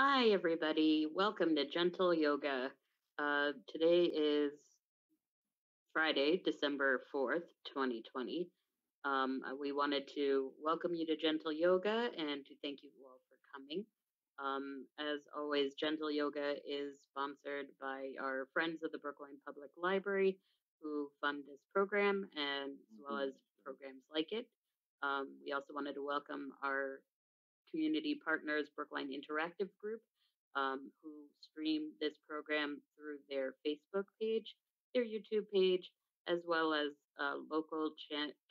Hi, everybody. Welcome to Gentle Yoga. Today is Friday, December 4th, 2020. We wanted to welcome you to Gentle Yoga and to thank you all for coming. As always, Gentle Yoga is sponsored by our friends of the Brookline Public Library who fund this program and as well as programs like it. We also wanted to welcome our community partners, Brookline Interactive Group, who stream this program through their Facebook page, their YouTube page, as well as local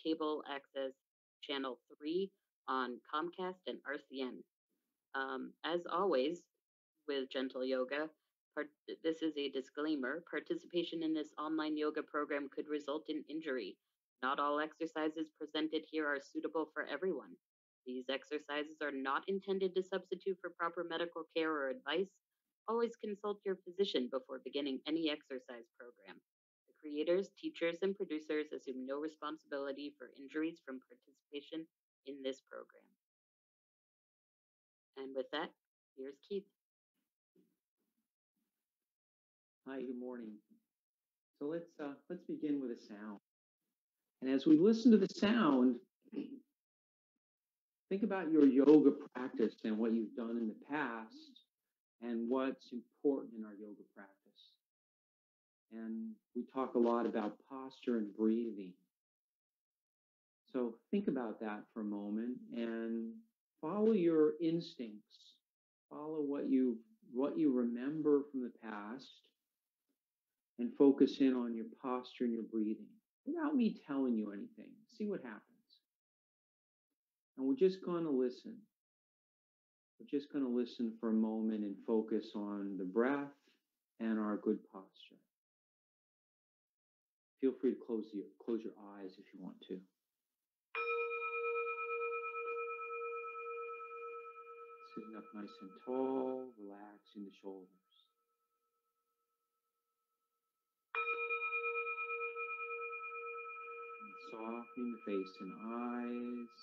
cable access channel 3 on Comcast and RCN. As always, with Gentle Yoga, this is a disclaimer. Participation in this online yoga program could result in injury. Not all exercises presented here are suitable for everyone. These exercises are not intended to substitute for proper medical care or advice. Always consult your physician before beginning any exercise program. The creators, teachers, and producers assume no responsibility for injuries from participation in this program. And with that, here's Keith. Hi, good morning. So let's begin with a sound. And as we listen to the sound, think about your yoga practice and what you've done in the past and what's important in our yoga practice. And we talk a lot about posture and breathing. So think about that for a moment and follow your instincts. Follow what you remember from the past and focus in on your posture and your breathing without me telling you anything. See what happens. And we're just going to listen. We're just going to listen for a moment and focus on the breath and our good posture. Feel free to close your eyes if you want to. Sitting up nice and tall, relaxing the shoulders. Softening the face and eyes.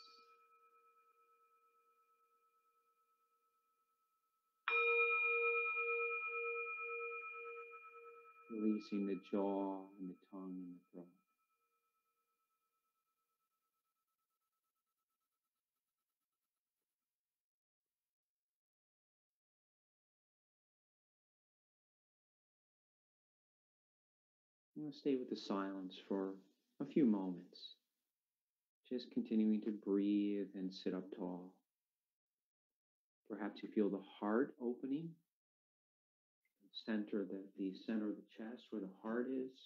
Releasing the jaw and the tongue and the throat. I'm going to stay with the silence for a few moments. Just continuing to breathe and sit up tall. Perhaps you feel the heart opening, the center of the chest where the heart is.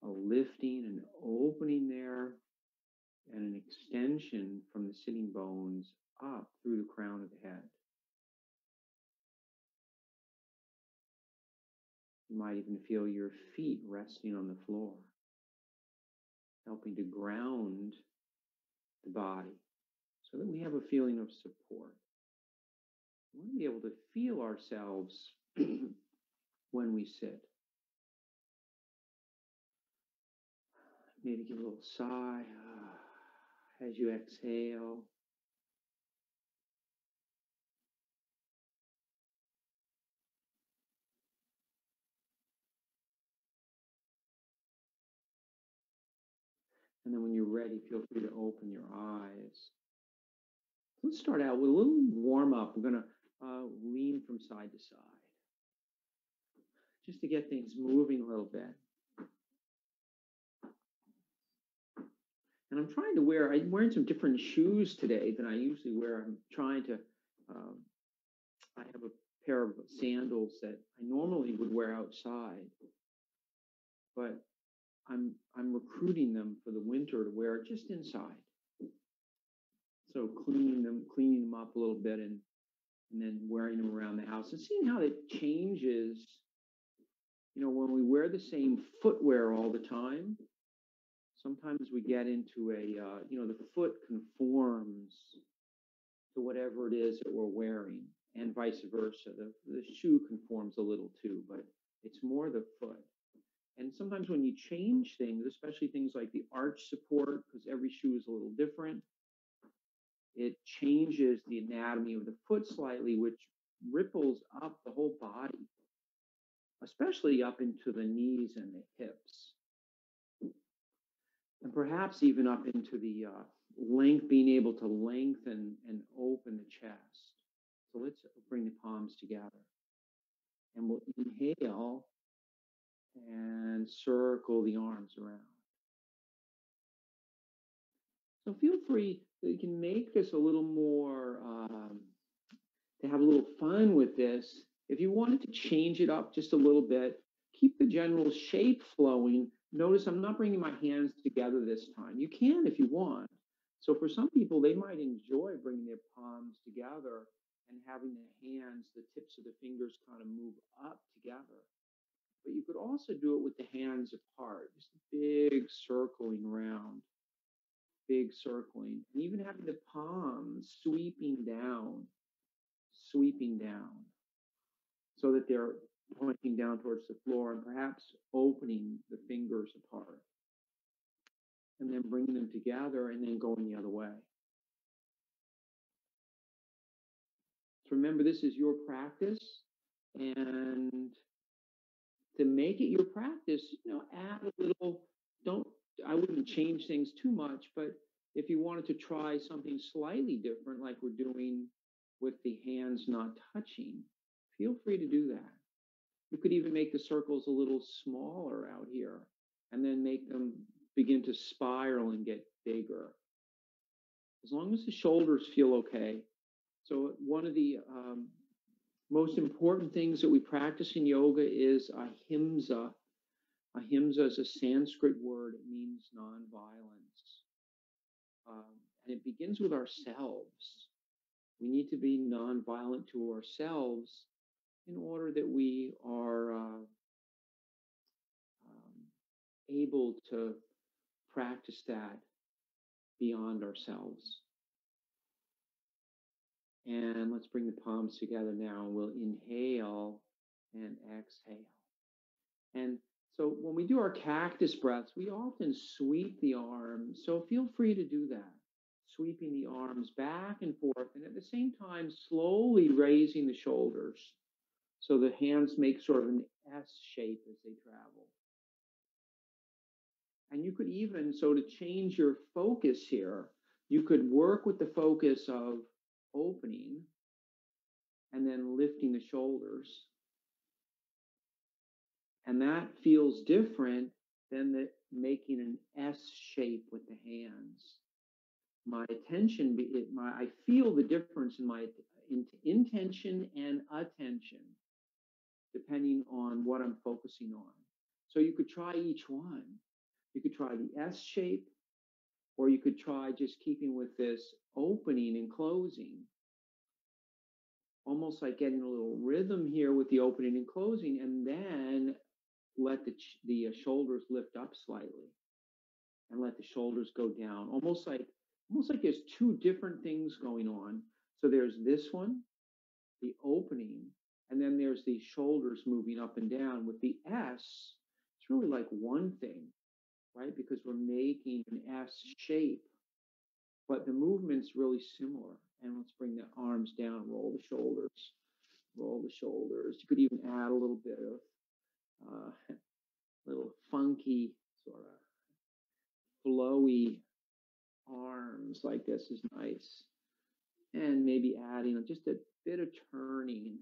A lifting and opening there, and an extension from the sitting bones up through the crown of the head. You might even feel your feet resting on the floor, helping to ground the body so that we have a feeling of support. We want to be able to feel ourselves when we sit. Maybe give a little sigh as you exhale. And then when you're ready, feel free to open your eyes. Let's start out with a little warm up. We're going to lean from side to side just to get things moving a little bit. And I'm wearing some different shoes today than I usually wear. I have a pair of sandals that I normally would wear outside, but I'm recruiting them for the winter to wear just inside. So cleaning them up a little bit and then wearing them around the house and seeing how it changes. You know, when we wear the same footwear all the time, sometimes we get into the foot conforms to whatever it is that we're wearing, and vice versa. The shoe conforms a little too, but it's more the foot. And sometimes when you change things, especially things like the arch support, because every shoe is a little different, it changes the anatomy of the foot slightly, which ripples up the whole body, especially up into the knees and the hips, and perhaps even up into the length, being able to lengthen and open the chest. So let's bring the palms together. And we'll inhale and circle the arms around. So feel free, you can make this a little more, to have a little fun with this. If you wanted to change it up just a little bit, keep the general shape flowing. Notice I'm not bringing my hands together this time. You can if you want. So for some people, they might enjoy bringing their palms together and having the hands, the tips of the fingers kind of move up together. But you could also do it with the hands apart, just a big circling around, big circling, and even having the palms sweeping down, so that they're pointing down towards the floor, and perhaps opening the fingers apart, and then bringing them together and then going the other way. So remember, this is your practice, and to make it your practice, add a little, I wouldn't change things too much, but if you wanted to try something slightly different, like we're doing with the hands not touching, feel free to do that. You could even make the circles a little smaller out here, and then make them begin to spiral and get bigger, as long as the shoulders feel okay. So one of the most important things that we practice in yoga is ahimsa. Ahimsa is a Sanskrit word. It means nonviolence. And it begins with ourselves. We need to be nonviolent to ourselves in order that we are able to practice that beyond ourselves. And let's bring the palms together now. We'll inhale and exhale. And so when we do our cactus breaths, we often sweep the arms. So feel free to do that, sweeping the arms back and forth, and at the same time, slowly raising the shoulders. So the hands make sort of an S shape as they travel. And you could even, so to change your focus here, you could work with the focus of opening and then lifting the shoulders. And that feels different than making an S shape with the hands. My attention, I feel the difference in my intention and attention, depending on what I'm focusing on. So you could try each one. You could try the S shape, or you could try just keeping with this opening and closing, almost like getting a little rhythm here with the opening and closing, and then let the shoulders lift up slightly, and let the shoulders go down, almost like there's two different things going on. So there's this one, the opening, and then there's the shoulders moving up and down. With the S, it's really like one thing, right? Because we're making an S shape, but the movement's really similar. And let's bring the arms down, roll the shoulders. You could even add a little bit of little funky sort of flowy arms like this is nice. And maybe adding just a bit of turning.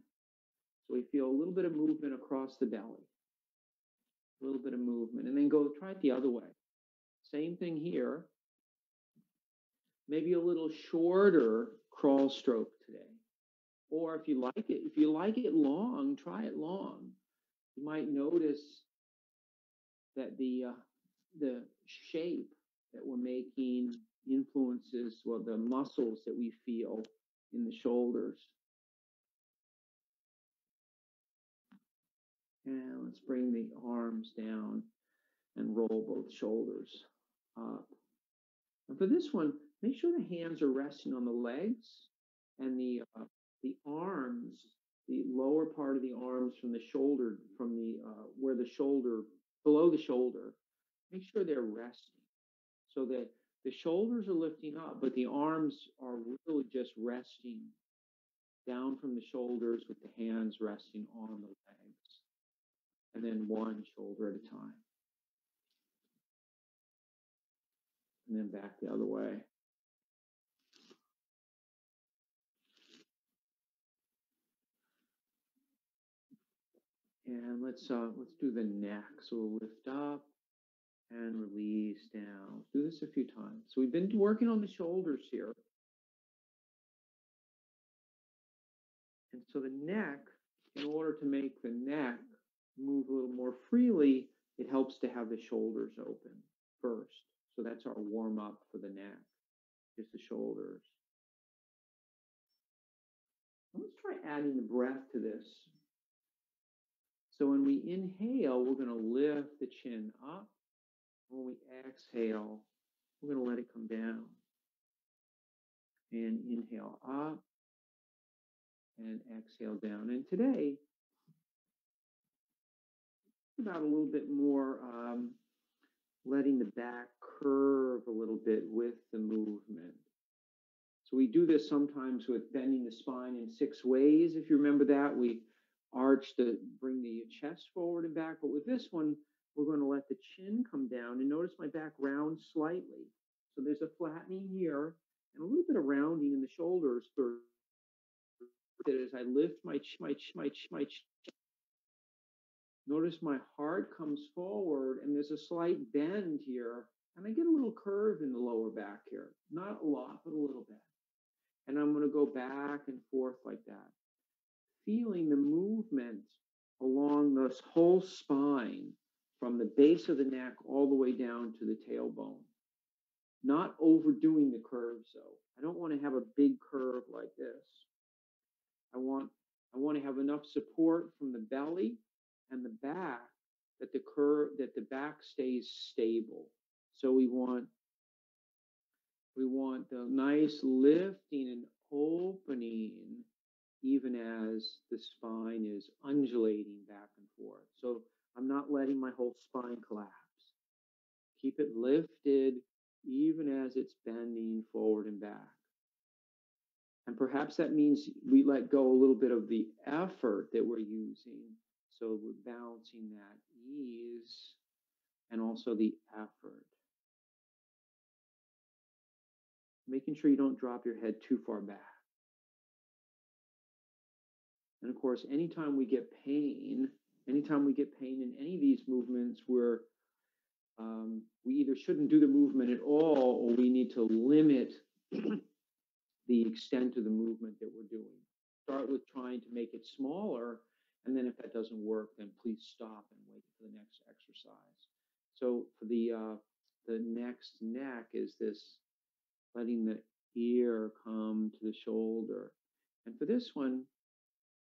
So we feel a little bit of movement across the belly. A little bit of movement. And then try it the other way. Same thing here. Maybe a little shorter crawl stroke today. Or if you like it long, try it long. You might notice that the shape that we're making influences the muscles that we feel in the shoulders. And let's bring the arms down and roll both shoulders up. And for this one, make sure the hands are resting on the legs, and the arms, the lower part of the arms from the shoulder, from the where the shoulder, below the shoulder, make sure they're resting, so that The shoulders are lifting up, but the arms are really just resting down from the shoulders with the hands resting on the legs. And then one shoulder at a time. And then back the other way. And let's do the neck. So we'll lift up and release down. Do this a few times. So we've been working on the shoulders here. And so the neck, in order to make the neck move a little more freely, it helps to have the shoulders open first. So that's our warm up for the neck, just the shoulders. Let's try adding the breath to this. So when we inhale, we're going to lift the chin up. When we exhale, we're going to let it come down. And inhale up and exhale down. And today, about a little bit more letting the back curve a little bit with the movement. So we do this sometimes with bending the spine in 6 ways. If you remember that, we arch to bring the chest forward and back. But with this one, we're going to let the chin come down. And notice my back rounds slightly. So there's a flattening here and a little bit of rounding in the shoulders for as I lift my notice my heart comes forward and there's a slight bend here. And I get a little curve in the lower back here. Not a lot, but a little bit. And I'm going to go back and forth like that. Feeling the movement along this whole spine from the base of the neck all the way down to the tailbone. Not overdoing the curves, though. I don't want to have a big curve like this. I want to have enough support from the belly and the back that the back stays stable. So we want the nice lifting and opening even as the spine is undulating back and forth. So I'm not letting my whole spine collapse. Keep it lifted even as it's bending forward and back. And perhaps that means we let go a little bit of the effort that we're using. So we're balancing that ease and also the effort. Making sure you don't drop your head too far back. And of course, anytime we get pain in any of these movements, we either shouldn't do the movement at all, or we need to limit the extent of the movement that we're doing. Start with trying to make it smaller, and then if that doesn't work, then please stop and wait for the next exercise. So for the next neck is this letting the ear come to the shoulder. And for this one,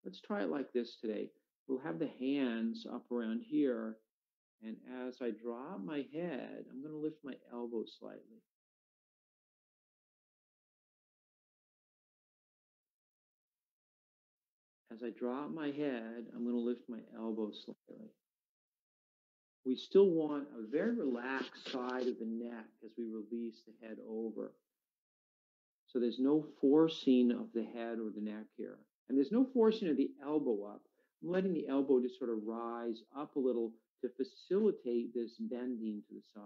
let's try it like this today. We'll have the hands up around here, and as I drop my head, I'm going to lift my elbow slightly. As I drop my head, I'm going to lift my elbow slightly. We still want a very relaxed side of the neck as we release the head over. So there's no forcing of the head or the neck here. And there's no forcing of the elbow up. I'm letting the elbow just sort of rise up a little to facilitate this bending to the side.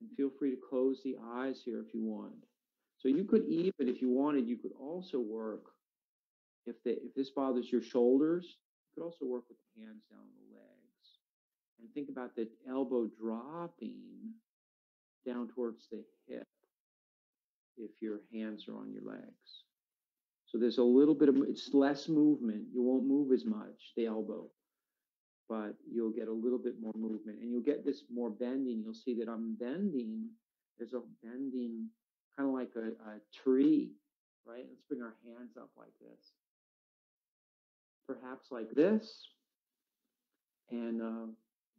And feel free to close the eyes here if you want. So you could even, if you wanted, you could also work, if this bothers your shoulders, you could also work with the hands down the legs. And think about the elbow dropping down towards the hip if your hands are on your legs. So there's a little bit of, it's less movement. You won't move as much, the elbow, but you'll get a little bit more movement. And you'll get this more bending. You'll see that I'm bending. There's a bending kind of like a tree, right? Let's bring our hands up like this. Perhaps like this. And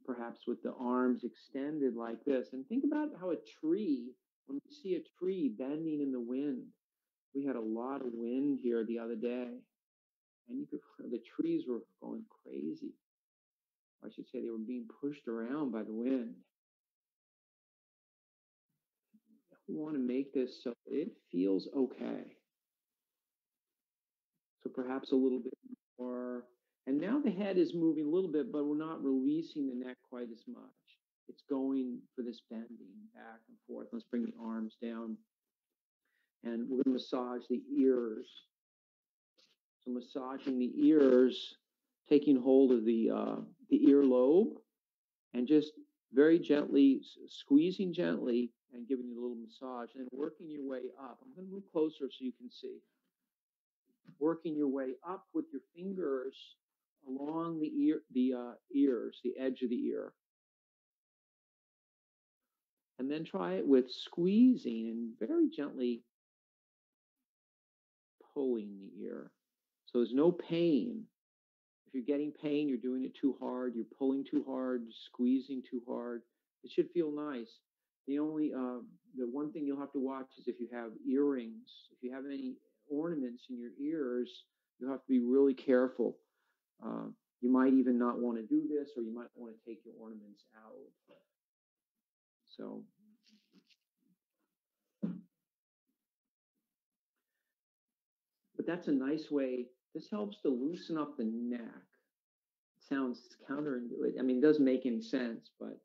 perhaps with the arms extended like this. And think about how a tree, when we see a tree bending in the wind, we had a lot of wind here the other day, and the trees were going crazy. I should say they were being pushed around by the wind. We want to make this so it feels okay. So perhaps a little bit more. And now the head is moving a little bit, but we're not releasing the neck quite as much. It's going for this bending back and forth. Let's bring the arms down. And we're going to massage the ears. So massaging the ears, taking hold of the earlobe, and just very gently, squeezing gently and giving it a little massage, and working your way up. I'm going to move closer so you can see. Working your way up with your fingers along the ears, the edge of the ear. And then try it with squeezing and very gently pulling the ear. So there's no pain. If you're getting pain, you're doing it too hard, you're pulling too hard, squeezing too hard. It should feel nice. The one thing you'll have to watch is if you have earrings, if you have any ornaments in your ears, you'll have to be really careful. You might even not want to do this, or you might want to take your ornaments out. So, but that's a nice way. This helps to loosen up the neck. It sounds counterintuitive. I mean, it doesn't make any sense, but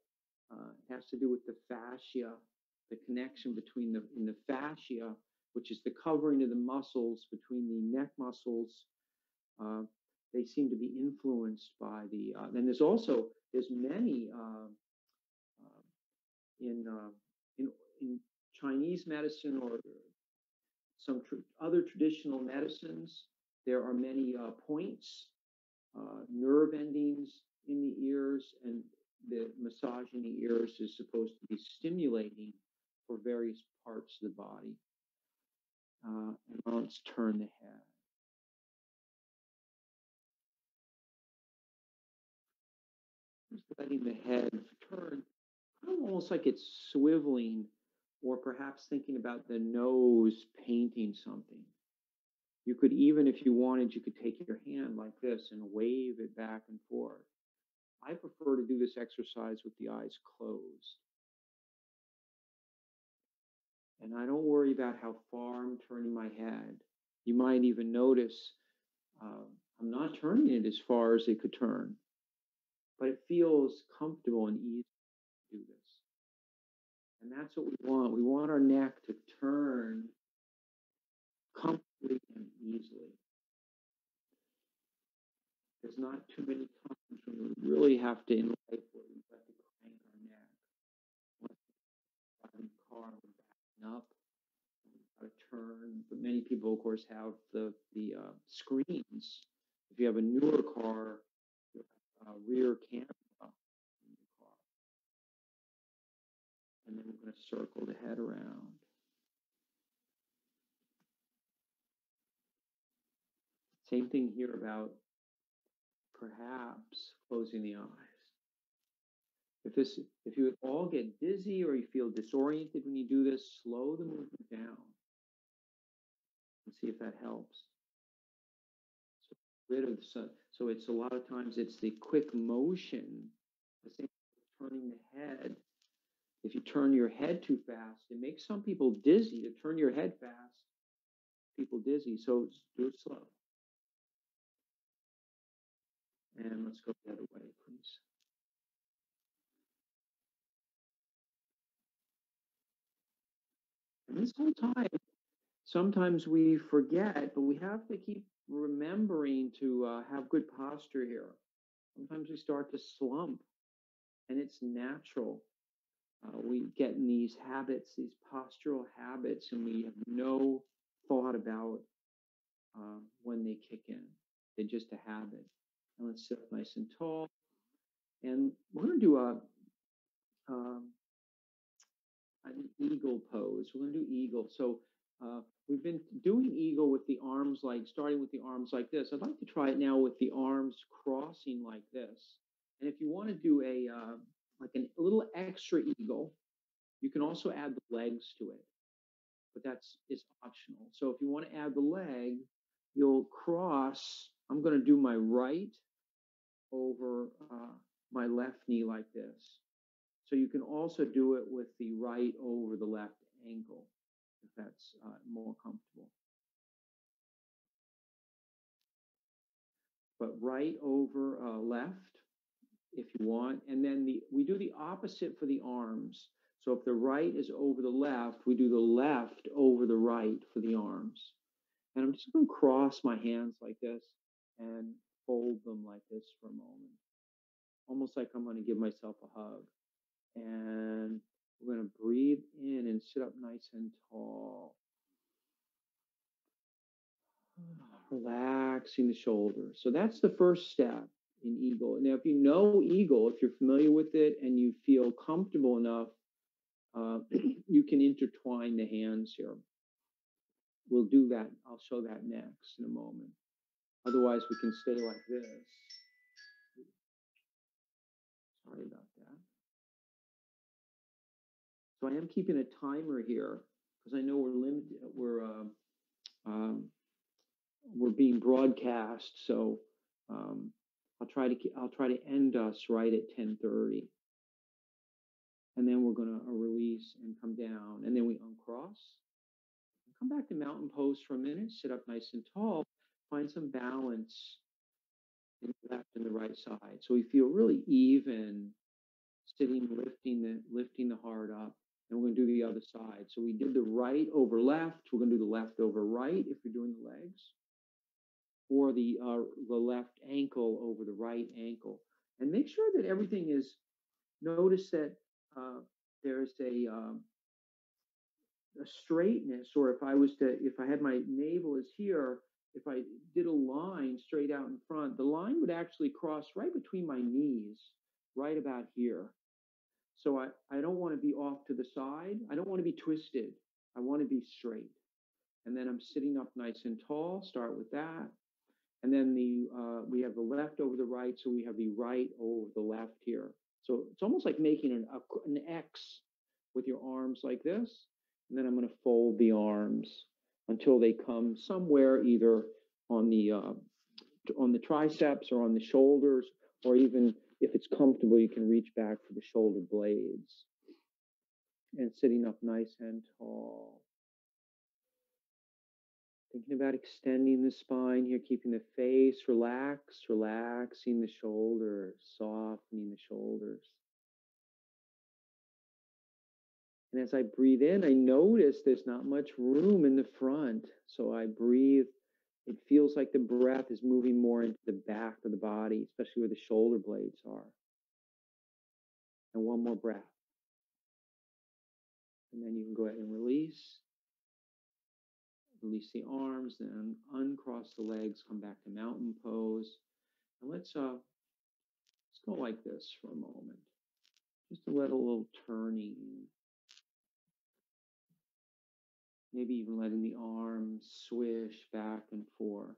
it has to do with the fascia, the connection between the fascia, which is the covering of the muscles between the neck muscles. They seem to be influenced by the. And there's many in Chinese medicine or some other traditional medicines. There are many points, nerve endings in the ears, and the massage in the ears is supposed to be stimulating for various parts of the body. And let's turn the head. Just letting the head turn, almost like it's swiveling, or perhaps thinking about the nose painting something. You could even, if you wanted, you could take your hand like this and wave it back and forth. I prefer to do this exercise with the eyes closed. And I don't worry about how far I'm turning my head. You might even notice I'm not turning it as far as it could turn, but it feels comfortable and easy to do this. And that's what we want. We want our neck to turn comfortably and easily. There's not too many times when we really have to, in life, where we have to crank our neck. Driving the car, we're backing up, how to turn. But many people, of course, have the screens. If you have a newer car, you have a rear camera in your car. And then we're going to circle the head around. Same thing here about perhaps closing the eyes. If you all get dizzy or you feel disoriented when you do this, slow the movement down and see if that helps. So it's a lot of times it's the quick motion, the same turning the head. If you turn your head too fast, it makes some people dizzy. To turn your head fast, people dizzy. So do it slow. And let's go the other way, please. And this whole time, sometimes we forget, but we have to keep remembering to have good posture here. Sometimes we start to slump, and it's natural. We get in these habits, these postural habits, and we have no thought about when they kick in. They're just a habit. And let's sit up nice and tall. And we're going to do an eagle pose. We're going to do eagle. So we've been doing eagle with the arms starting with the arms like this. I'd like to try it now with the arms crossing like this. And if you want to do a little extra eagle, you can also add the legs to it, but it's optional. So if you want to add the leg, you'll cross. I'm going to do my right over my left knee like this. So you can also do it with the right over the left ankle, if that's more comfortable. But right over left, if you want. And then we do the opposite for the arms. So if the right is over the left, we do the left over the right for the arms. And I'm just going to cross my hands like this and fold them like this for a moment. Almost like I'm going to give myself a hug. And we're going to breathe in and sit up nice and tall. Relaxing the shoulders. So that's the first step in Eagle. Now, if you know Eagle, if you're familiar with it and you feel comfortable enough, you can intertwine the hands here. We'll do that. I'll show that next in a moment. Otherwise, we can stay like this. Sorry about that. So I am keeping a timer here because I know we're limited. We're being broadcast, so I'll try to end us right at 10:30, and then we're going to release and come down, and then we uncross. Come back to mountain pose for a minute. Sit up nice and tall. Find some balance in the left and the right side, so we feel really even. Sitting, lifting the heart up, and we're going to do the other side. So we did the right over left. We're going to do the left over right if you're doing the legs, or the left ankle over the right ankle. And make sure that everything is. Notice that there's a straightness, or if I had my navel is here, if I did a line straight out in front, the line would actually cross right between my knees, right about here. So I don't want to be off to the side. I don't want to be twisted. I want to be straight. And then I'm sitting up nice and tall. Start with that. And then we have the left over the right, so we have the right over the left here. So it's almost like making an X with your arms like this. And then I'm going to fold the arms until they come somewhere either on the triceps or on the shoulders, or even if it's comfortable, you can reach back for the shoulder blades. And sitting up nice and tall. Thinking about extending the spine here, keeping the face relaxed, relaxing the shoulders, softening the shoulders. And as I breathe in, I notice there's not much room in the front. So I breathe. It feels like the breath is moving more into the back of the body, especially where the shoulder blades are. And one more breath. And then you can go ahead and release. Release the arms, then uncross the legs, come back to mountain pose. And let's go like this for a moment. Just to let a little turning. Maybe even letting the arms swish back and forth.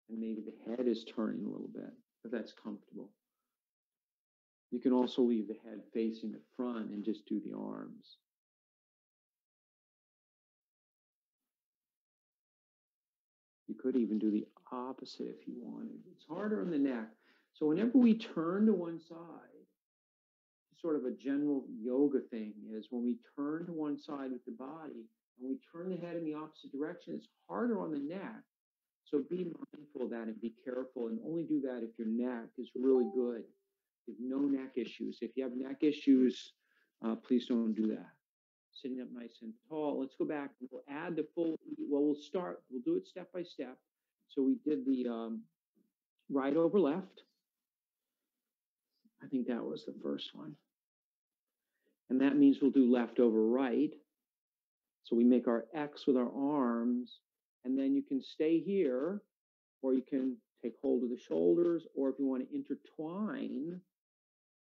And maybe the head is turning a little bit, if that's comfortable. You can also leave the head facing the front and just do the arms. You could even do the opposite if you wanted. It's harder on the neck. So whenever we turn to one side, sort of a general yoga thing is when we turn to one side with the body and we turn the head in the opposite direction, it's harder on the neck. So be mindful of that and be careful, and only do that if your neck is really good. If you have no neck issues. If you have neck issues, please don't do that. Sitting up nice and tall. Let's go back. We'll add the full, we'll do it step by step. So we did the right over left. I think that was the first one. And that means we'll do left over right. So we make our X with our arms, and then you can stay here, or you can take hold of the shoulders, or if you want to intertwine,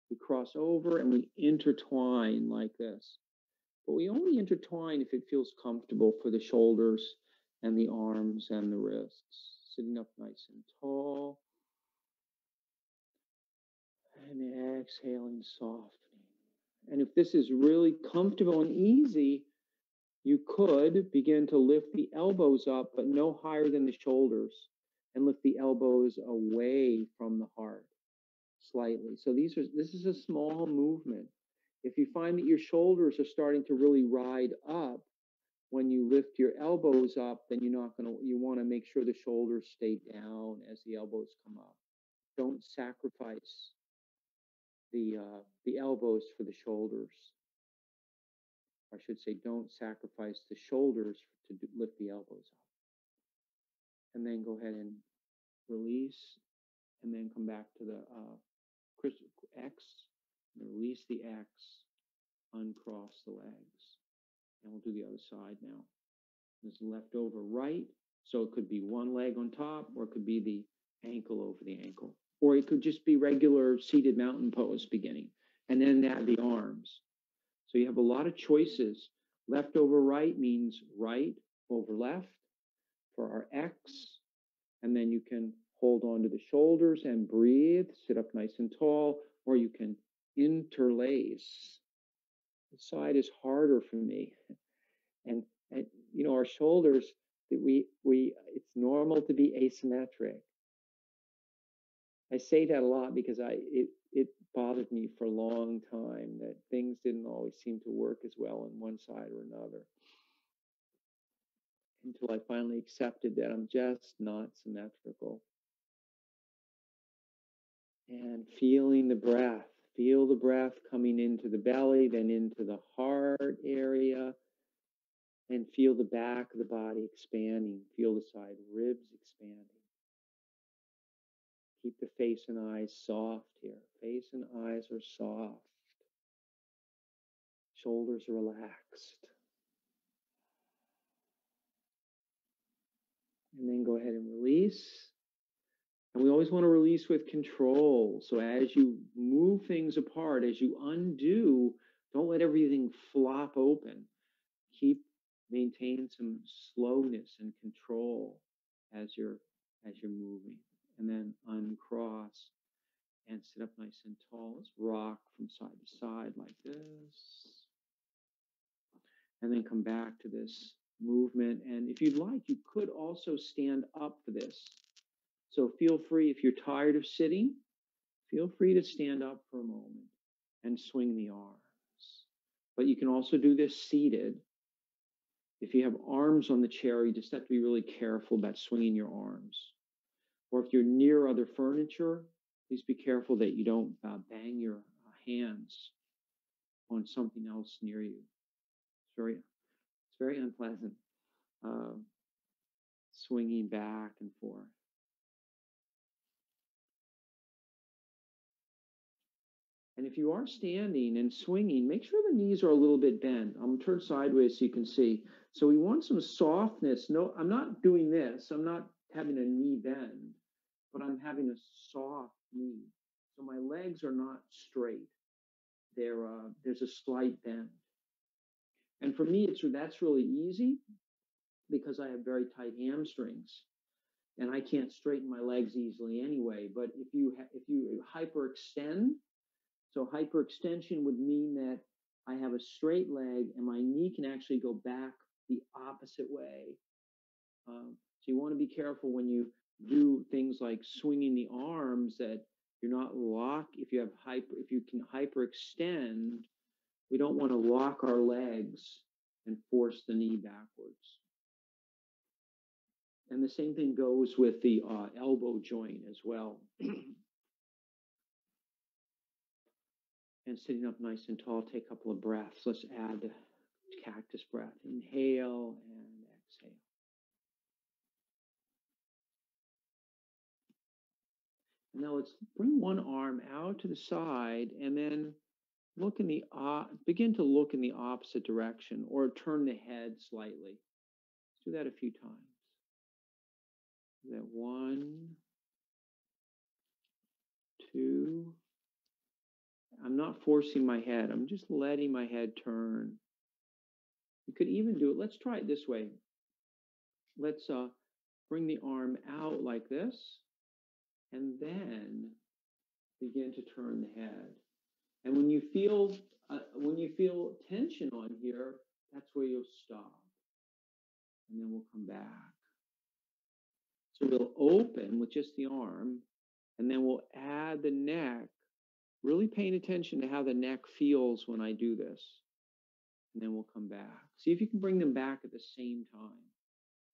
we cross over and we intertwine like this. But we only intertwine if it feels comfortable for the shoulders and the arms and the wrists. Sitting up nice and tall. And exhaling, softening. And if this is really comfortable and easy, you could begin to lift the elbows up, but no higher than the shoulders, and lift the elbows away from the heart. slightly. So this is a small movement. If you find that your shoulders are starting to really ride up when you lift your elbows up, then you want to make sure the shoulders stay down as the elbows come up. Don't sacrifice the elbows for the shoulders. I should say, don't sacrifice the shoulders to lift the elbows up. And then go ahead and release, and then come back to the X, and release the X, uncross the legs. And we'll do the other side now. This left over right, so it could be one leg on top, or it could be the ankle over the ankle. Or it could just be regular seated mountain pose beginning, and then add the arms. So you have a lot of choices. Left over right means right over left for our X, and then you can hold on to the shoulders and breathe, sit up nice and tall, or you can interlace. This side is harder for me. And you know, our shoulders, it's normal to be asymmetric. I say that a lot because it bothered me for a long time that things didn't always seem to work as well on one side or another, until I finally accepted that I'm just not symmetrical. And feeling the breath. Feel the breath coming into the belly, then into the heart area, and feel the back of the body expanding. Feel the side ribs expanding. Keep the face and eyes soft here. Face and eyes are soft. Shoulders are relaxed. And then go ahead and release. And we always want to release with control. So as you move things apart, as you undo, don't let everything flop open. Maintain some slowness and control as you're moving. And then uncross and sit up nice and tall. Let's rock from side to side like this. And then come back to this movement. And if you'd like, you could also stand up for this. So feel free, if you're tired of sitting, feel free to stand up for a moment and swing the arms. But you can also do this seated. If you have arms on the chair, you just have to be really careful about swinging your arms. Or if you're near other furniture, please be careful that you don't bang your hands on something else near you. It's very unpleasant, swinging back and forth. And if you are standing and swinging, make sure the knees are a little bit bent. I'm going to turn sideways so you can see. So we want some softness. No, I'm not doing this. I'm not having a knee bend, but I'm having a soft knee. So my legs are not straight. There's a slight bend. And for me, that's really easy because I have very tight hamstrings, and I can't straighten my legs easily anyway. But if you hyperextend, so hyperextension would mean that I have a straight leg and my knee can actually go back the opposite way. So you want to be careful when you do things like swinging the arms that you're not locked. If you can hyperextend, we don't want to lock our legs and force the knee backwards. And the same thing goes with the elbow joint as well. And sitting up nice and tall, take a couple of breaths. Let's add the cactus breath. Inhale and exhale. And now let's bring one arm out to the side and then begin to look in the opposite direction, or turn the head slightly. Let's do that a few times. Do that 1, 2. I'm not forcing my head. I'm just letting my head turn. You could even do it. Let's try it this way. Let's bring the arm out like this, and then begin to turn the head. And when you feel tension on here, that's where you'll stop. And then we'll come back. So we'll open with just the arm, And then we'll add the neck, really paying attention to how the neck feels when I do this. And then we'll come back. See if you can bring them back at the same time,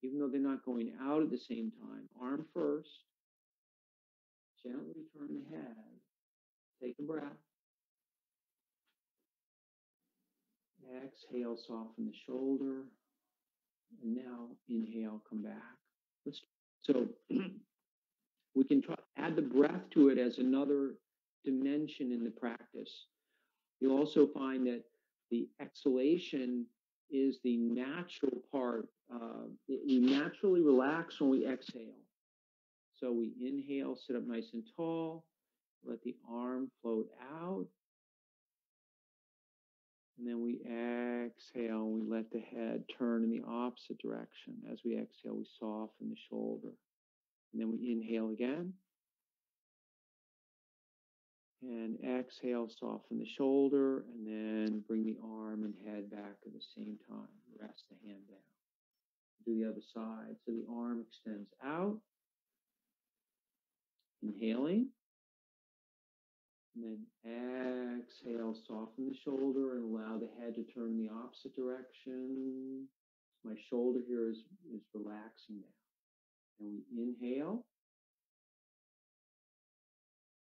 even though they're not going out at the same time. Arm first. Gently turn the head. Take a breath. Exhale, soften the shoulder. And now inhale, come back. So we can add the breath to it as another dimension in the practice. You'll also find that the exhalation is the natural part. We naturally relax when we exhale. So we inhale, sit up nice and tall, let the arm float out. And then we exhale, and we let the head turn in the opposite direction. As we exhale, we soften the shoulder. And then we inhale again. And exhale, soften the shoulder, and then bring the arm and head back at the same time. Rest the hand down. Do the other side. So the arm extends out. Inhaling. And then exhale, soften the shoulder and allow the head to turn in the opposite direction. My shoulder here is relaxing now. And we inhale.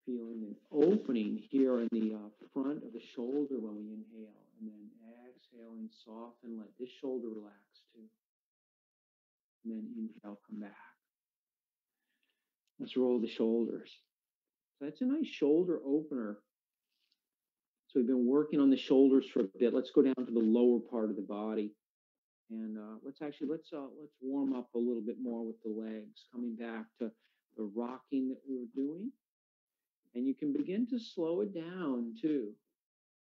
Feeling an opening here in the front of the shoulder when we inhale. And then exhaling, soften, let this shoulder relax too. And then inhale, come back. Let's roll the shoulders. So that's a nice shoulder opener. So we've been working on the shoulders for a bit. Let's go down to the lower part of the body. And let's warm up a little bit more with the legs, coming back to the rocking that we were doing. And you can begin to slow it down too.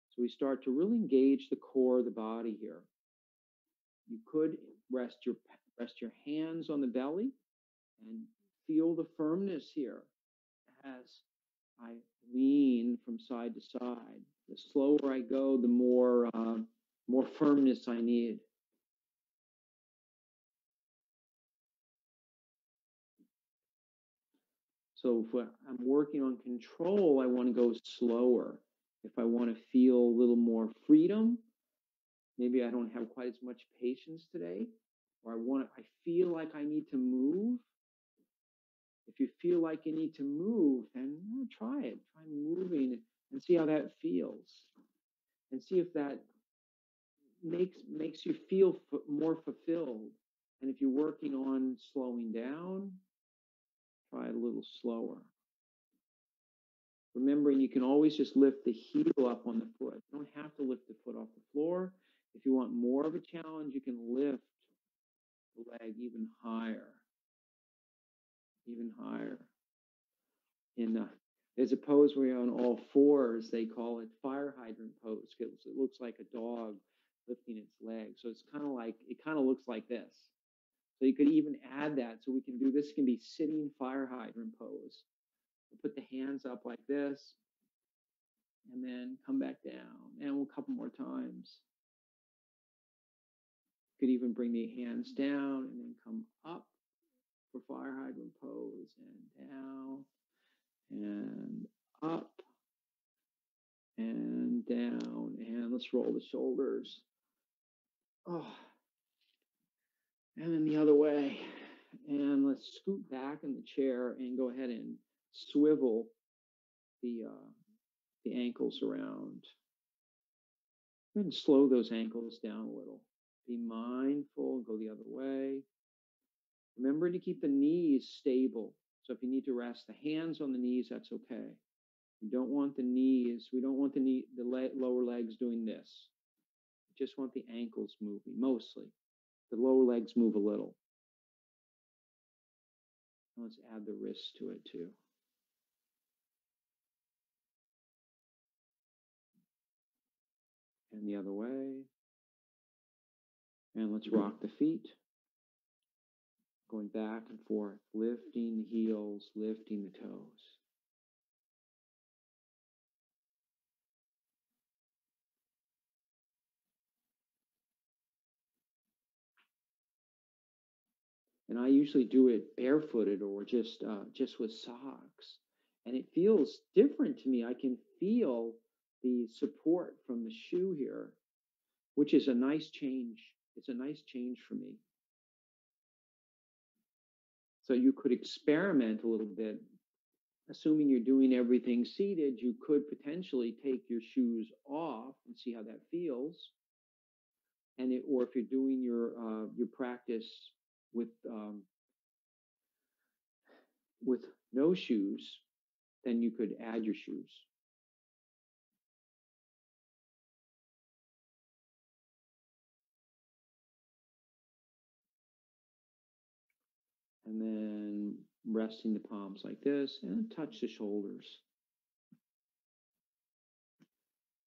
So we start to really engage the core of the body here. You could rest your hands on the belly and feel the firmness here as I lean from side to side. The slower I go, the more firmness I need. So if I'm working on control, I want to go slower. If I want to feel a little more freedom, maybe I don't have quite as much patience today, or I feel like I need to move. If you feel like you need to move, then try it. Try moving and see how that feels. And see if that makes you feel more fulfilled. And if you're working on slowing down, try it a little slower. Remembering you can always just lift the heel up on the foot. You don't have to lift the foot off the floor. If you want more of a challenge, you can lift the leg even higher. Even higher. There's a pose where you're on all fours. They call it fire hydrant pose because it looks like a dog lifting its leg. So it kind of looks like this. So you could even add that. So we can do this. Can be sitting fire hydrant pose. We'll put the hands up like this, and then come back down, and we'll a couple more times. You could even bring the hands down and then come up for fire hydrant pose, and down, and up, and down, and let's roll the shoulders. Oh, and then the other way. And let's scoot back in the chair and go ahead and swivel the ankles around. Go ahead and slow those ankles down a little. Be mindful, go the other way. Remember to keep the knees stable. So if you need to rest the hands on the knees, that's okay. We don't want the knees, we don't want the lower legs doing this. We just want the ankles moving, mostly. The lower legs move a little. Let's add the wrists to it too. And the other way. And let's rock the feet. Going back and forth, lifting the heels, lifting the toes. And I usually do it barefooted or just with socks. And it feels different to me. I can feel the support from the shoe here, which is a nice change. It's a nice change for me. So you could experiment a little bit. Assuming you're doing everything seated, you could potentially take your shoes off and see how that feels. And or if you're doing your practice with no shoes, then you could add your shoes. And then resting the palms like this and touch the shoulders.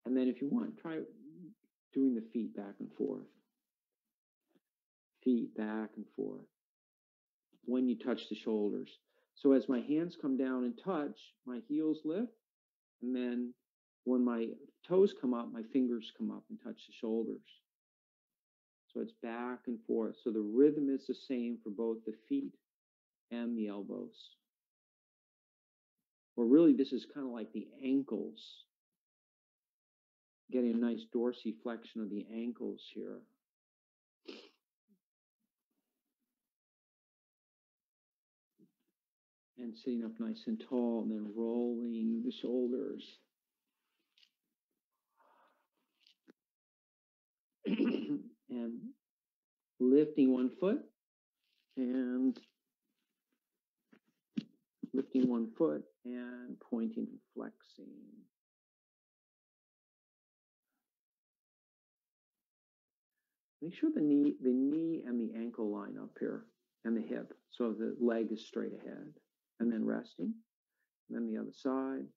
And then if you want, try doing the feet back and forth. Feet back and forth when you touch the shoulders. So as my hands come down and touch, my heels lift. And then when my toes come up, my fingers come up and touch the shoulders. So it's back and forth. So the rhythm is the same for both the feet and the elbows. Or really, this is kind of like the ankles. Getting a nice dorsiflexion of the ankles here. And sitting up nice and tall, and then rolling the shoulders. And lifting one foot and lifting one foot and pointing and flexing. Make sure the knee and the ankle line up here and the hip, so the leg is straight ahead. And then resting, and then the other side.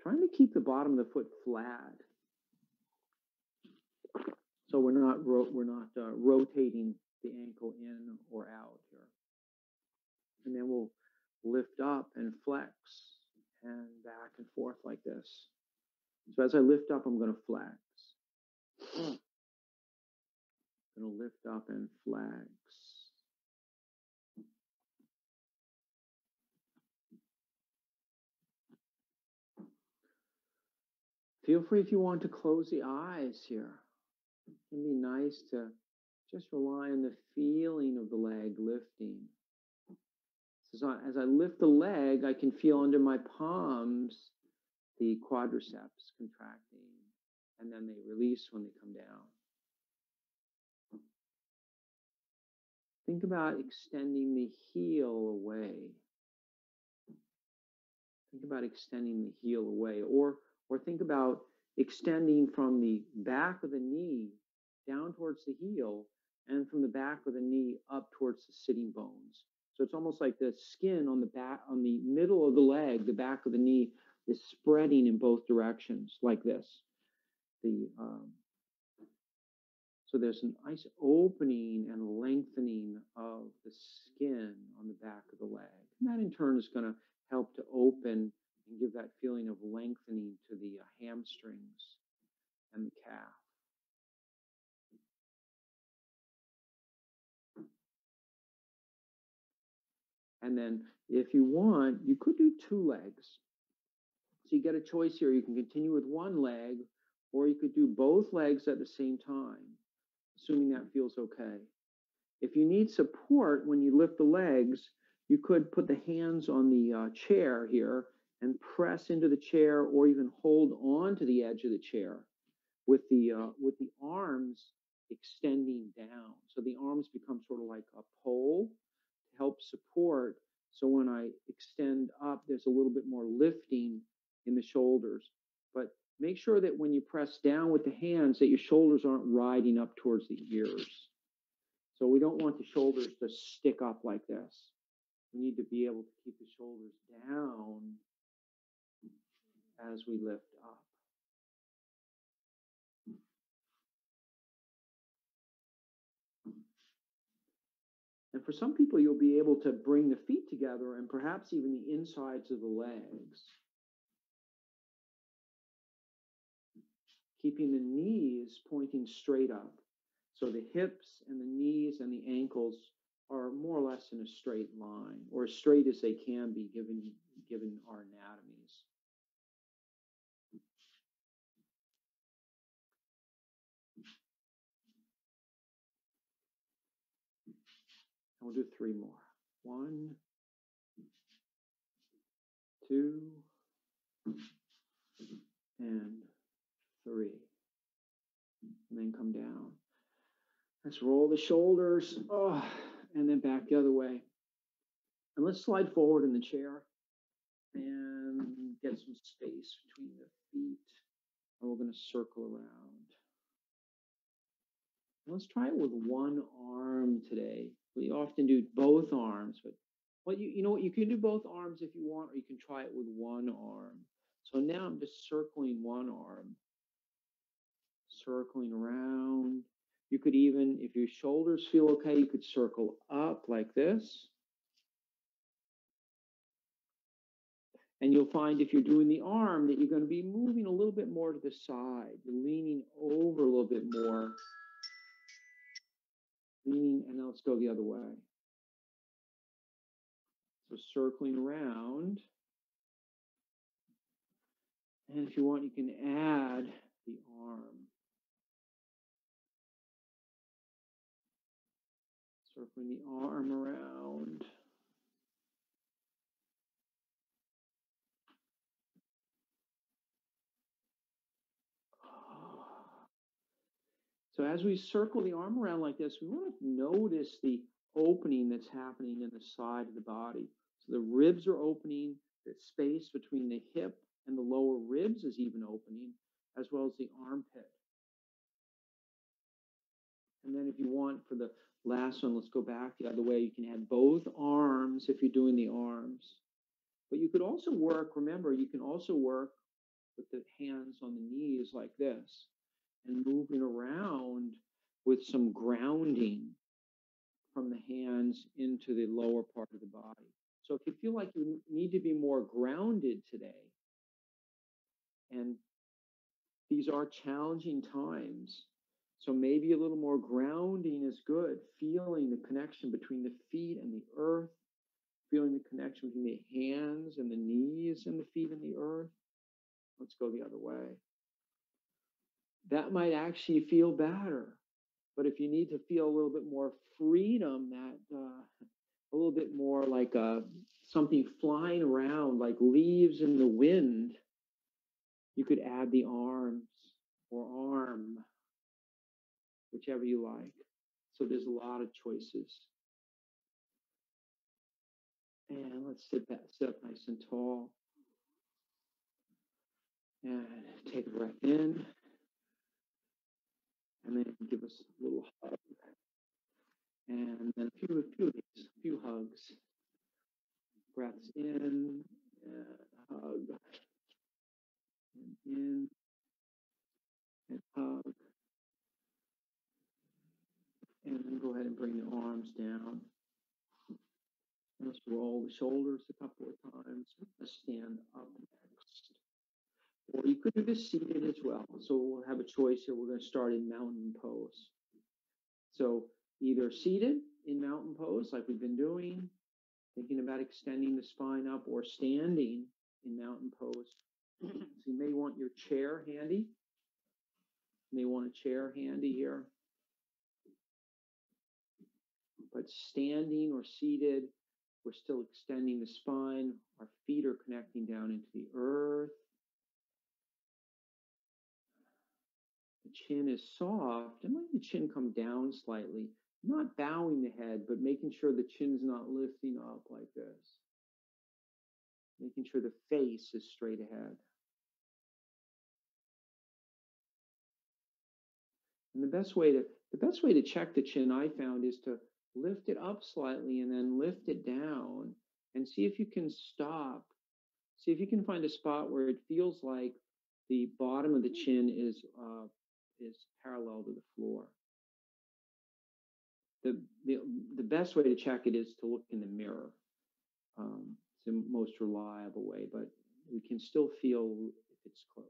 Trying to keep the bottom of the foot flat, so we're not rotating the ankle in or out here. And then we'll lift up and flex and back and forth like this. So as I lift up, I'm going to flex. I'm going to lift up and flex. Feel free if you want to close the eyes here. It can be nice to just rely on the feeling of the leg lifting. So as I lift the leg, I can feel under my palms the quadriceps contracting, and then they release when they come down. Think about extending the heel away. Think about extending the heel away, or think about extending from the back of the knee down towards the heel, and from the back of the knee up towards the sitting bones. So it's almost like the skin on the back, on the middle of the leg, the back of the knee is spreading in both directions like this. So there's a nice opening and lengthening of the skin on the back of the leg. And that in turn is going to help to open and give that feeling of lengthening to the hamstrings and the calf. And then if you want, you could do two legs. So you get a choice here. You can continue with one leg, or you could do both legs at the same time, assuming that feels okay. If you need support when you lift the legs, you could put the hands on the chair here and press into the chair, or even hold on to the edge of the chair with the arms extending down. So the arms become sort of like a pole to help support. So when I extend up, there's a little bit more lifting in the shoulders. But make sure that when you press down with the hands, that your shoulders aren't riding up towards the ears. So we don't want the shoulders to stick up like this. We need to be able to keep the shoulders down as we lift up. And for some people, you'll be able to bring the feet together and perhaps even the insides of the legs. Keeping the knees pointing straight up. So the hips and the knees and the ankles are more or less in a straight line, or as straight as they can be given our anatomies. And we'll do 3 more. 1, 2, and 3. And then come down. Let's roll the shoulders, and then back the other way. And let's slide forward in the chair and get some space between the feet. And we're going to circle around. Let's try it with one arm today. We often do both arms, but you know what? You can do both arms if you want, or you can try it with one arm. So now I'm just circling one arm, circling around. You could even, if your shoulders feel okay, you could circle up like this. And you'll find if you're doing the arm that you're going to be moving a little bit more to the side. You're leaning over a little bit more. Leaning, and now let's go the other way. So circling around. And if you want, you can add the arm. Circling the arm around. So as we circle the arm around like this, we want to notice the opening that's happening in the side of the body. So the ribs are opening, the space between the hip and the lower ribs is even opening, as well as the armpit. And then if you want, for the last one, let's go back the other way. You can add both arms if you're doing the arms. But you could also work, remember, you can also work with the hands on the knees like this and moving around with some grounding from the hands into the lower part of the body. So if you feel like you need to be more grounded today, and these are challenging times, so maybe a little more grounding is good, feeling the connection between the feet and the earth, feeling the connection between the hands and the knees and the feet and the earth. Let's go the other way. That might actually feel better. But if you need to feel a little bit more freedom, that a little bit more like something flying around, like leaves in the wind, you could add the arms or arm, whichever you like. So there's a lot of choices. And let's sit up nice and tall. And take a breath in. And then give us a little hug. And then a few hugs. Breaths in, and hug. And in, and hug. And then go ahead and bring the arms down. Let's roll the shoulders a couple of times. Let's stand up next. Or you could do this seated as well. So we'll have a choice here. We're going to start in mountain pose. So either seated in mountain pose like we've been doing, thinking about extending the spine up, or standing in mountain pose. So you may want your chair handy. You may want a chair handy here. But standing or seated, we're still extending the spine. Our feet are connecting down into the earth. The chin is soft, and let the chin come down slightly. Not bowing the head, but making sure the chin's not lifting up like this. Making sure the face is straight ahead. And the best way to check the chin, I found, is to lift it up slightly and then lift it down and see if you can stop. See if you can find a spot where it feels like the bottom of the chin is parallel to the floor. The best way to check it is to look in the mirror. It's the most reliable way, but we can still feel if it's close.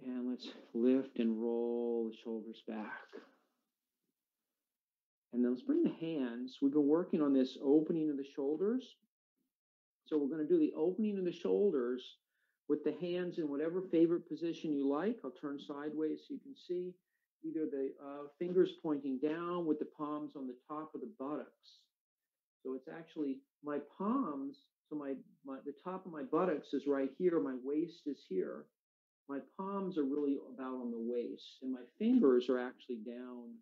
And let's lift and roll the shoulders back. And then let's bring the hands. We've been working on this opening of the shoulders. So we're going to do the opening of the shoulders with the hands in whatever favorite position you like. I'll turn sideways so you can see either the fingers pointing down with the palms on the top of the buttocks. So it's actually my palms. So the top of my buttocks is right here. My waist is here. My palms are really about on the waist, and my fingers are actually down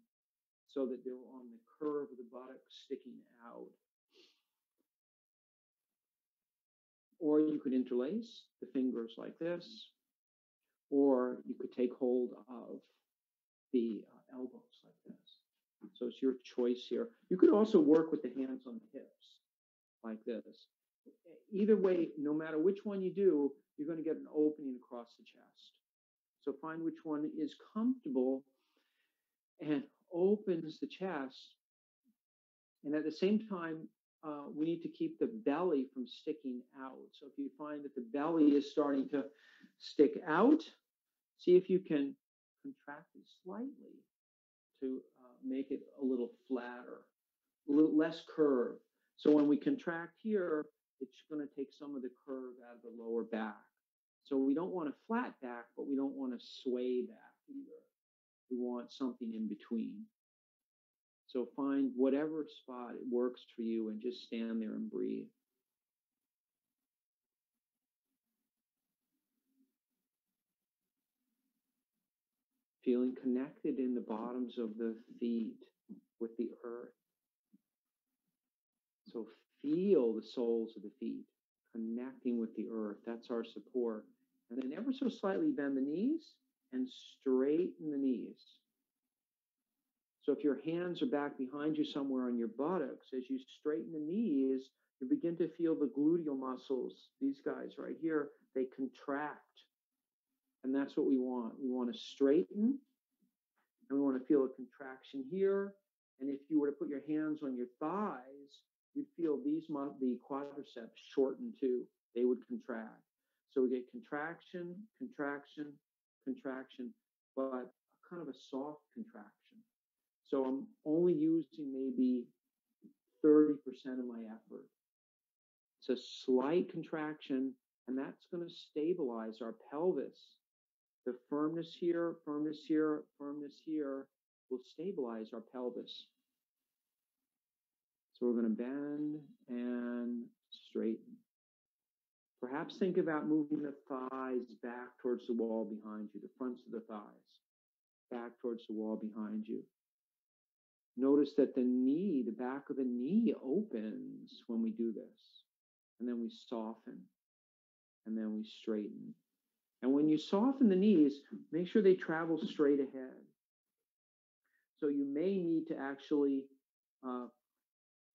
so that they're on the curve of the buttocks sticking out. Or you could interlace the fingers like this, or you could take hold of the elbows like this. So it's your choice here. You could also work with the hands on the hips like this. Either way, no matter which one you do, you're going to get an opening across the chest. So find which one is comfortable and opens the chest. And at the same time, we need to keep the belly from sticking out. So if you find that the belly is starting to stick out, see if you can contract it slightly to make it a little flatter, a little less curve. So when we contract here, it's going to take some of the curve out of the lower back. So we don't want a flat back, but we don't want to sway back either. We want something in between. So find whatever spot it works for you and just stand there and breathe. Feeling connected in the bottoms of the feet with the earth. So feel the soles of the feet connecting with the earth. That's our support. And then ever so slightly bend the knees and straighten the knees. So if your hands are back behind you somewhere on your buttocks, as you straighten the knees, you begin to feel the gluteal muscles, these guys right here, they contract. And that's what we want. We want to straighten, and we want to feel a contraction here. And if you were to put your hands on your thighs, you'd feel the quadriceps shorten too. They would contract. So we get contraction, contraction, contraction, but kind of a soft contraction. So I'm only using maybe 30% of my effort. It's a slight contraction, and that's going to stabilize our pelvis. The firmness here, firmness here, firmness here will stabilize our pelvis. So we're going to bend and straighten. Perhaps think about moving the thighs back towards the wall behind you, the fronts of the thighs, back towards the wall behind you. Notice that the back of the knee opens when we do this. And then we soften. And then we straighten. And when you soften the knees, make sure they travel straight ahead. So you may need to actually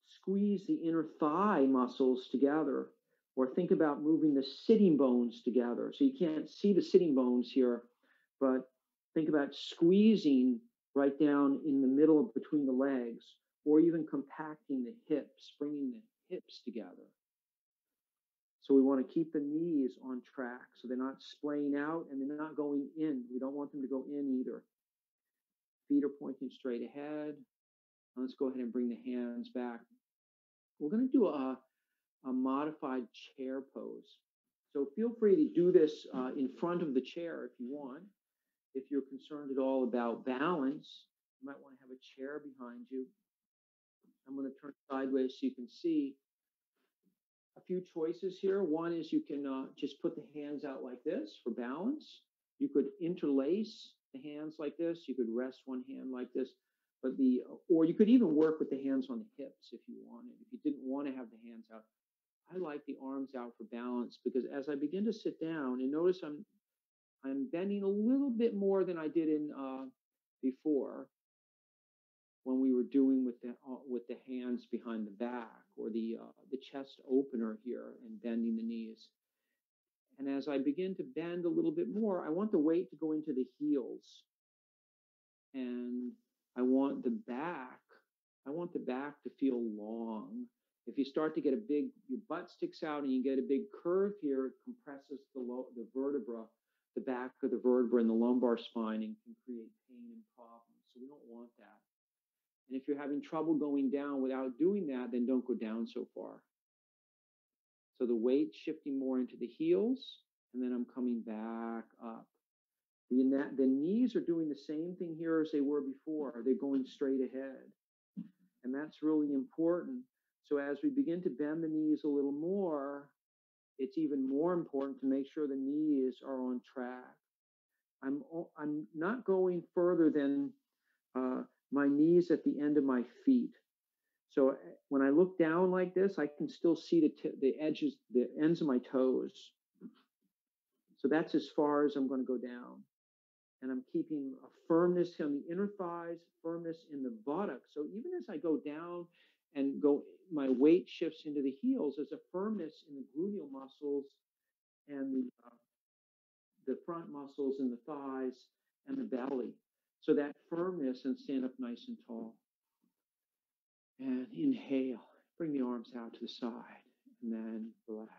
squeeze the inner thigh muscles together, or think about moving the sitting bones together. So you can't see the sitting bones here, but think about squeezing right down in the middle between the legs, or even compacting the hips, bringing the hips together. So we want to keep the knees on track so they're not splaying out and they're not going in. We don't want them to go in either. Feet are pointing straight ahead. Now let's go ahead and bring the hands back. We're going to do a modified chair pose. So feel free to do this in front of the chair if you want. If you're concerned at all about balance, you might want to have a chair behind you. I'm going to turn sideways so you can see a few choices here. One is you can just put the hands out like this for balance. You could interlace the hands like this. You could rest one hand like this. Or you could even work with the hands on the hips if you wanted. If you didn't want to have the hands out, I like the arms out for balance, because as I begin to sit down, and notice I'm bending a little bit more than I did in before when we were doing with the hands behind the back, or the chest opener here and bending the knees. And as I begin to bend a little bit more, I want the weight to go into the heels, and I want the back to feel long. If you start to get your butt sticks out and you get a big curve here, it compresses the vertebra. the back of the vertebra and the lumbar spine and can create pain and problems. So we don't want that. And if you're having trouble going down without doing that, then don't go down so far. So the weight shifting more into the heels, and then I'm coming back up. The knees are doing the same thing here as they were before. They're going straight ahead. And that's really important. So as we begin to bend the knees a little more, it's even more important to make sure the knees are on track. I'm not going further than my knees at the end of my feet. So when I look down like this, I can still see the edges, the ends of my toes. So that's as far as I'm going to go down. And I'm keeping a firmness on the inner thighs, firmness in the buttocks. So even as I go down and my weight shifts into the heels, there's a firmness in the gluteal muscles and the front muscles in the thighs and the belly. So that firmness, and stand up nice and tall. And inhale, bring the arms out to the side, and then relax,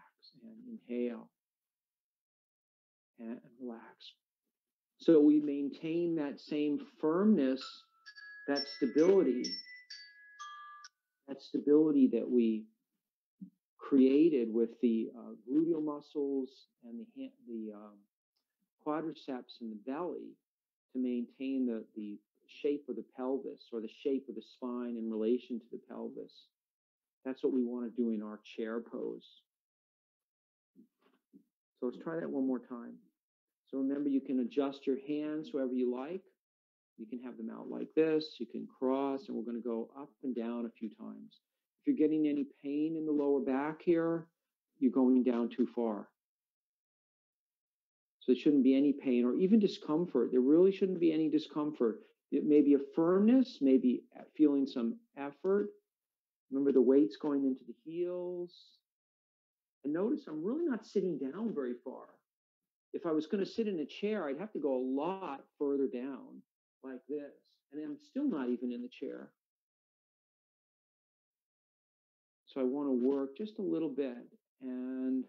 and inhale, and relax. So we maintain that same firmness, that stability that we created with the gluteal muscles and the quadriceps and the belly to maintain the shape of the pelvis or the shape of the spine in relation to the pelvis. That's what we want to do in our chair pose. So let's try that one more time. So remember, you can adjust your hands however you like. You can have them out like this. You can cross, and we're going to go up and down a few times. If you're getting any pain in the lower back here, you're going down too far. So there shouldn't be any pain or even discomfort. There really shouldn't be any discomfort. It may be a firmness, maybe feeling some effort. Remember, the weight's going into the heels. And notice I'm really not sitting down very far. If I was going to sit in a chair, I'd have to go a lot further down like this. And I'm still not even in the chair. So I want to work just a little bit. And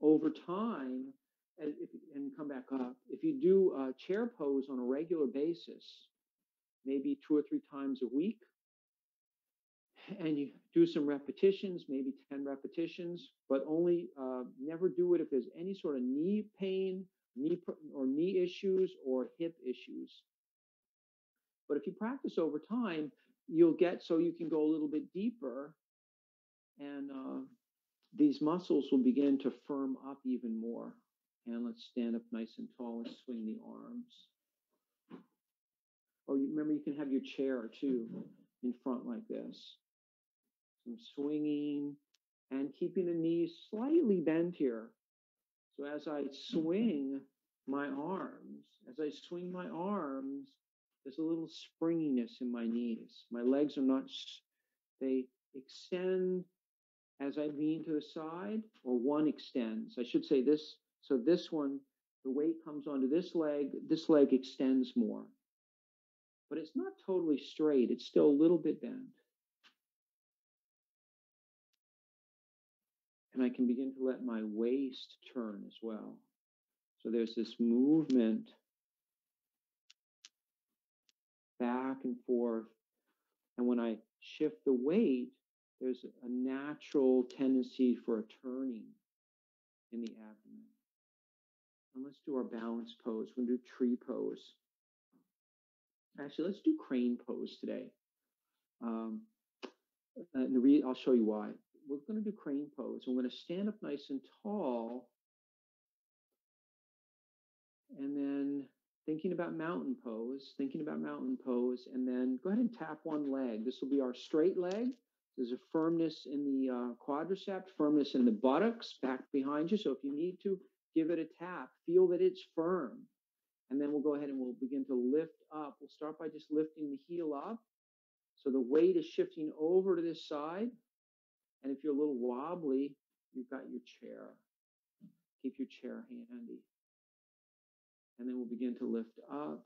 over time, and come back up, if you do a chair pose on a regular basis, maybe 2 or 3 times a week, and you do some repetitions, maybe 10 repetitions, but only never do it if there's any sort of knee pain, knee issues or hip issues. But if you practice over time, you'll get so you can go a little bit deeper, and these muscles will begin to firm up even more. And let's stand up nice and tall and swing the arms. Oh, remember, you can have your chair too in front like this. So I'm swinging and keeping the knees slightly bent here. So as I swing my arms, there's a little springiness in my knees. My legs are not, they extend as I lean to the side, or one extends. I should say this. So this one, the weight comes onto this leg extends more. But it's not totally straight. It's still a little bit bent. And I can begin to let my waist turn as well. So there's this movement back and forth. And when I shift the weight, there's a natural tendency for a turning in the abdomen. And let's do our balance pose. We're going to do tree pose. Actually, let's do crane pose today. I'll show you why. We're going to do crane pose. We're going to stand up nice and tall. And then thinking about mountain pose, and then go ahead and tap one leg. This will be our straight leg. There's a firmness in the quadricep, firmness in the buttocks back behind you. So if you need to, give it a tap. Feel that it's firm. And then we'll go ahead and we'll begin to lift up. We'll start by just lifting the heel up. So the weight is shifting over to this side. And if you're a little wobbly, you've got your chair. Keep your chair handy. And then we'll begin to lift up.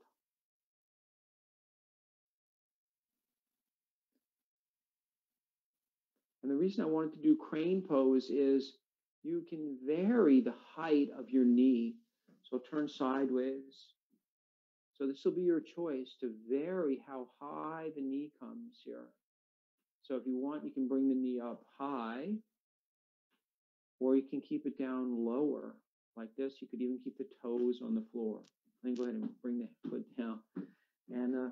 And the reason I wanted to do crane pose is you can vary the height of your knee. So turn sideways. So this will be your choice to vary how high the knee comes here. So if you want, you can bring the knee up high, or you can keep it down lower like this. You could even keep the toes on the floor. Then go ahead and bring the foot down. And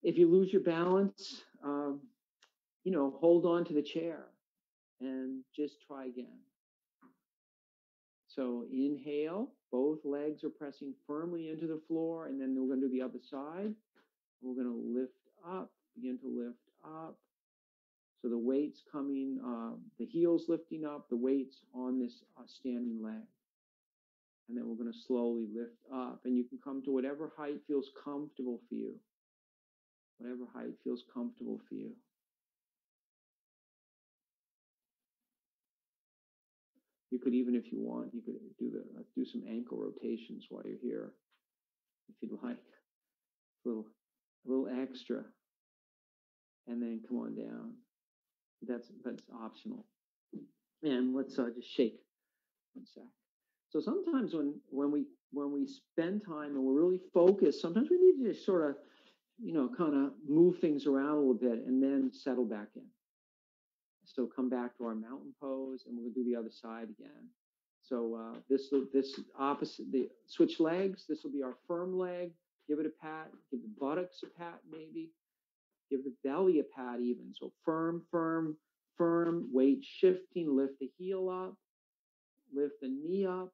if you lose your balance, hold on to the chair and just try again. So inhale, both legs are pressing firmly into the floor, and then we're going to do the other side. We're going to lift up, begin to lift up. So the weight's coming, the heel's lifting up, the weight's on this standing leg. And then we're going to slowly lift up. And you can come to whatever height feels comfortable for you. Whatever height feels comfortable for you. You could even, if you want, you could do some ankle rotations while you're here, if you'd like. A little extra. And then come on down. That's optional. And let's just shake 1 sec. So sometimes when we spend time and we're really focused, sometimes we need to just sort of, kind of move things around a little bit and then settle back in. So come back to our mountain pose, and we're going to do the other side again. So this opposite, the switch legs. This will be our firm leg. Give it a pat. Give the buttocks a pat, maybe. Give the belly a pat even. So firm, firm, firm. Weight shifting. Lift the heel up. Lift the knee up.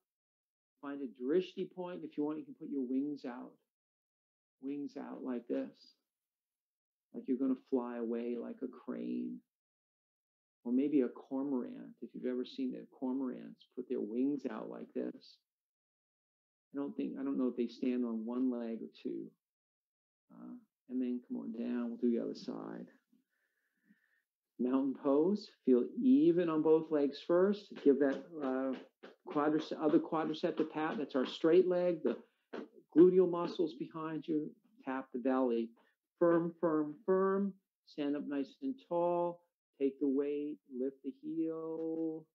Find a drishti point. If you want, you can put your wings out. Wings out like this. Like you're going to fly away like a crane. Or maybe a cormorant. If you've ever seen the cormorants put their wings out like this. I don't know if they stand on one leg or two. And then come on down. We'll do the other side. Mountain pose. Feel even on both legs first. Give that other quadricep a pat. That's our straight leg. The gluteal muscles behind you. Tap the belly. Firm, firm, firm. Stand up nice and tall. Take the weight. Lift the heel.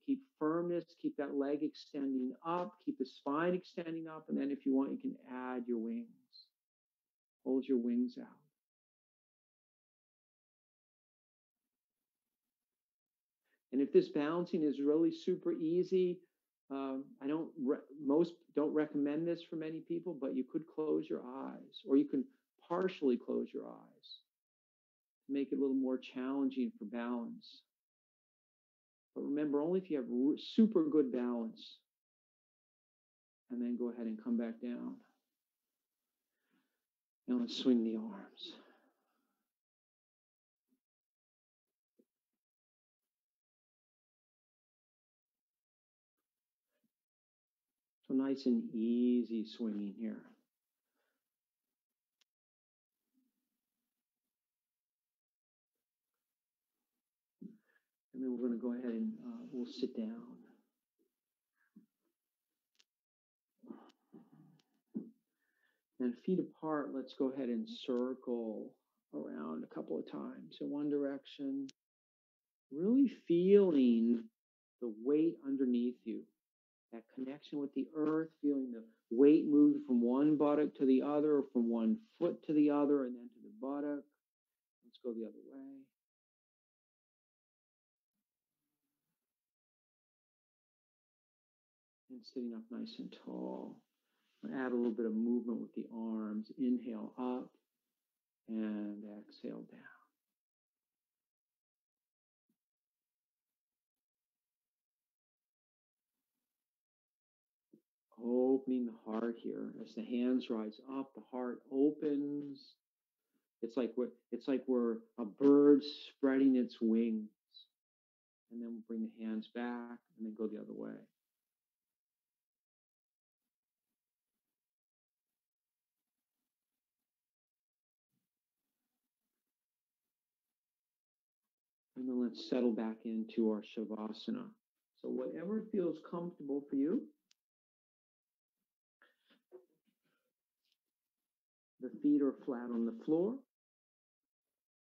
Keep firmness. Keep that leg extending up. Keep the spine extending up. And then if you want, you can add your wings. Hold your wings out. And if this balancing is really super easy, most don't recommend this for many people, but you could close your eyes, or you can partially close your eyes to make it a little more challenging for balance. But remember, only if you have super good balance. And then go ahead and come back down. Now let's swing the arms. So nice and easy swinging here. And then we're going to go ahead and we'll sit down. And feet apart, let's go ahead and circle around a couple of times in one direction. Really feeling the weight underneath you. That connection with the earth, feeling the weight move from one buttock to the other, from one foot to the other, and then to the buttock. Let's go the other way. And sitting up nice and tall. Add a little bit of movement with the arms. Inhale up and exhale down. Opening the heart here. As the hands rise up, the heart opens. It's like we're a bird spreading its wings. And then we'll bring the hands back and then go the other way. And then let's settle back into our Shavasana. So whatever feels comfortable for you. The feet are flat on the floor.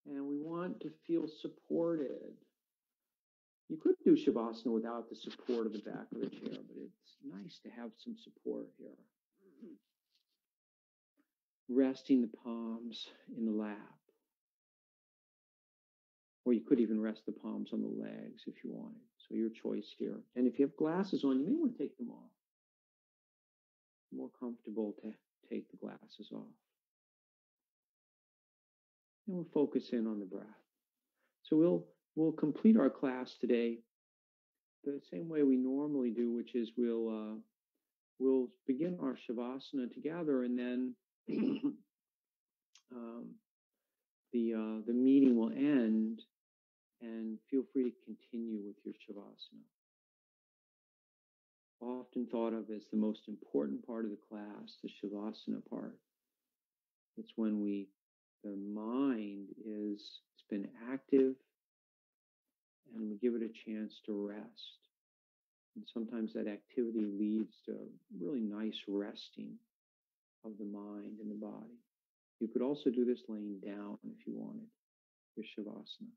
And we want to feel supported. You could do Shavasana without the support of the back of the chair, but it's nice nice to have some support here. Resting the palms in the lap. Or you could even rest the palms on the legs if you wanted. So your choice here. And if you have glasses on, you may want to take them off. More comfortable to take the glasses off. And we'll focus in on the breath. So we'll complete our class today the same way we normally do, which is we'll begin our shavasana together, and then the meeting will end, and feel free to continue with your shavasana. Often thought of as the most important part of the class, the shavasana part. It's when the mind it's been active, and we give it a chance to rest. And sometimes that activity leads to really nice resting of the mind and the body. You could also do this laying down if you wanted, your shavasana.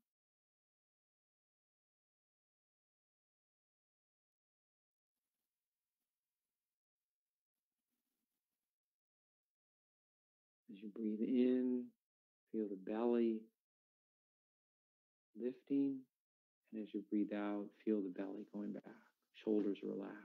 As you breathe in, feel the belly lifting. And as you breathe out, feel the belly going back. Shoulders relaxed.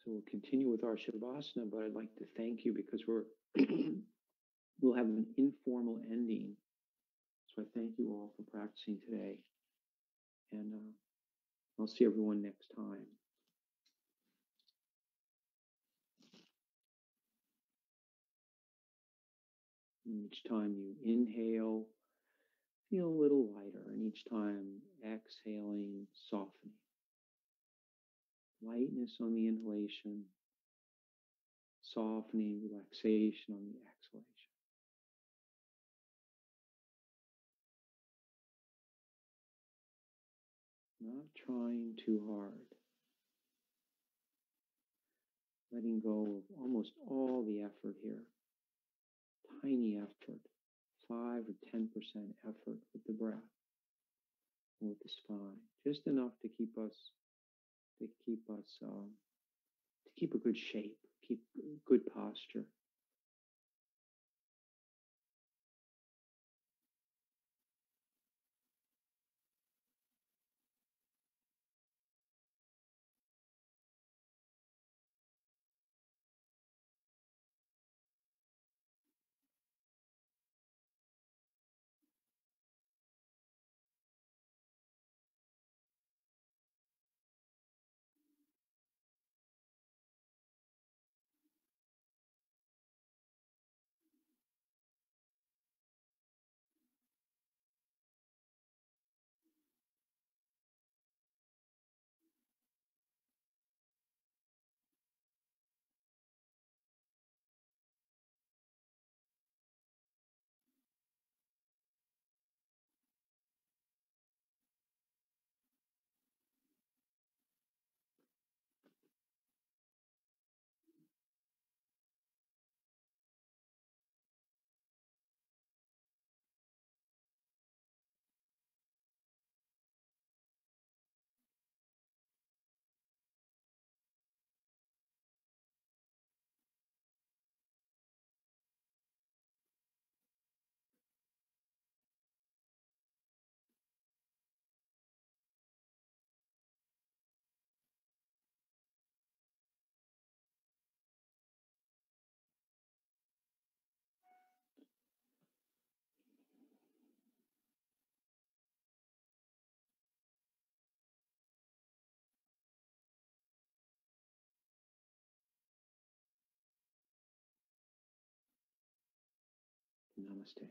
So we'll continue with our shavasana, but I'd like to thank you because we'll have an informal ending. So I thank you all for practicing today. And I'll see everyone next time. And each time you inhale, feel a little lighter. And each time exhaling, softening. Lightness on the inhalation, softening, relaxation on the exhalation. Not trying too hard. Letting go of almost all the effort here. Tiny effort, 5 or 10% effort with the breath and with the spine. Just enough to keep a good shape, keep good posture. Namaste.